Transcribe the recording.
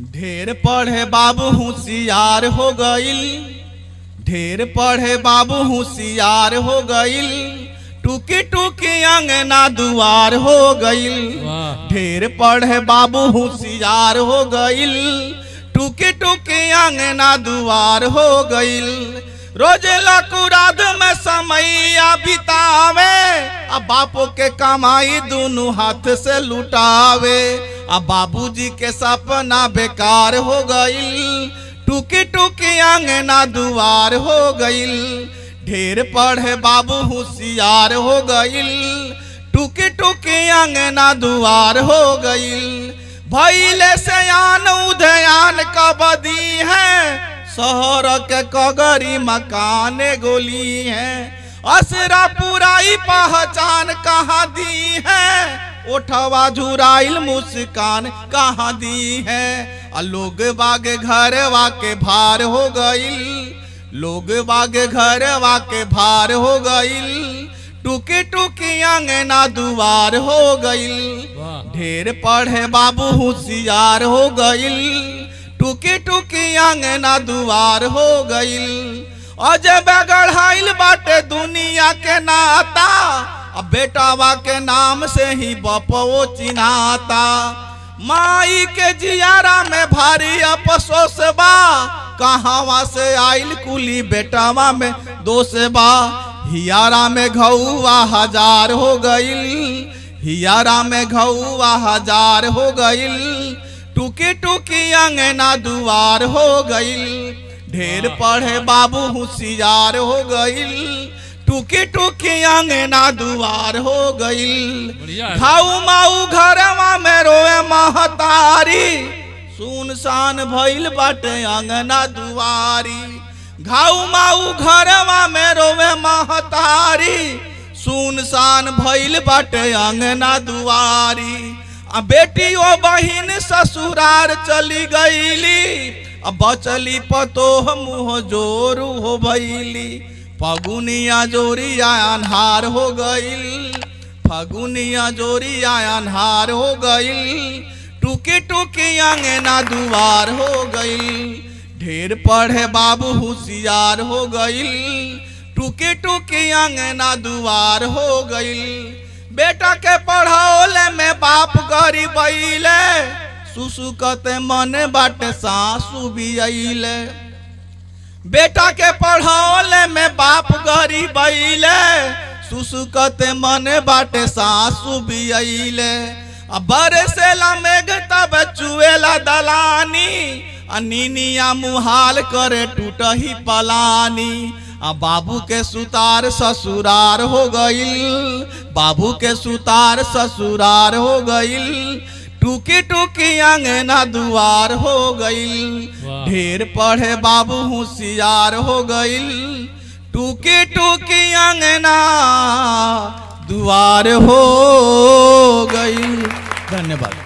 ढेर पढ़े बाबू होशियार हो गईल, ढेर पढ़े बाबू होशियार हो गईल, टूकी टूकी अंगना दुआर हो गईल। ढेर पढ़े बाबू होशियार हो गईल, टूकी टूकी अंगना दुआर हो गईल। रोज लकुराद में समैया बितावे, अब बापो के कमाई दोनों हाथ से लुटावे। अब बाबूजी के सपना बेकार हो गईल, टूकी टूकी अंगना दुआर हो गईल। ढेर पढ़े बाबू होशियार हो गईल, टूकी टूकी अंगना दुआर हो गईल। भइले सयान उदयान कबदी है, शहर के कगरी मकान गोली है। असरा पुराई पहचान कहाँ दी है, ओठवा झुराइल मुस्कान कहाँ दी है। लोग बागे घरवा के भार हो गईल, लोग बागे घरवा के भार हो गईल, टूकी टूकी अंगना दुआर हो गईल। ढेर पढ़े बाबू होशियार हो गईल, टूकी टूकी अंगना दुआर हो गईल। अजब गढ़ाइल बाटे दुनिया के नाता, अब बेटावा के नाम से ही बपो चिन्हाता। माई के जियारा में भारी अफसोस बा, कहावा से आइल कुली बेटावा में दोष बा। हियारा में घौआ हजार हो गईल, हियारा में घौआ हजार हो गईल, टूकी टूकी अंगना दुआर हो गईल। ढेर पढ़े बाबू होशियार हो गईल, टूकी टूकी अंगना दुआर हो गईल। घाऊ माऊ घरवा में रोए महतारी, सुनसान भइल बाटे अंगना दुआरी। घाऊ माऊ घरवा में रोए महतारी, सुनसान भइल बाटे अंगना दुआरी। अब बेटी ओ बहिन ससुरार चली गईली, अब बचली पतोह मुँह जोरू हो भइली। फगुनिया जोरिया अन्हार हो गईल, फगुनिया जोरिया अन्हार हो गईल, टूकी टूकी अंगना दुआर हो गईल। ढेर पढ़े बाबू होशियार हो गईल, टूकी टूकी अंगना दुआर हो गईल। बेटा के पढ़ौले में बाप गरीबैले, सुसुकते मन बाटे सासू भी अइले। बेटा के पढ़ौले में बाप गरीबैले, सुसुकते मन बाटे सासू भी अइले। अब बरसेला मेघ तब चुएला दलानी, नीनिया मुहाल करे टूटही पलानी। बाबू के सुतार ससुरार हो गईल, बाबू के सुतार ससुरार हो गईल, टूकी टूकी अंगना दुआर हो गईल। ढेर पढ़े बाबू होशियार हो गईल, टूकी टूकी अंगना दुआर हो गईल। धन्यवाद।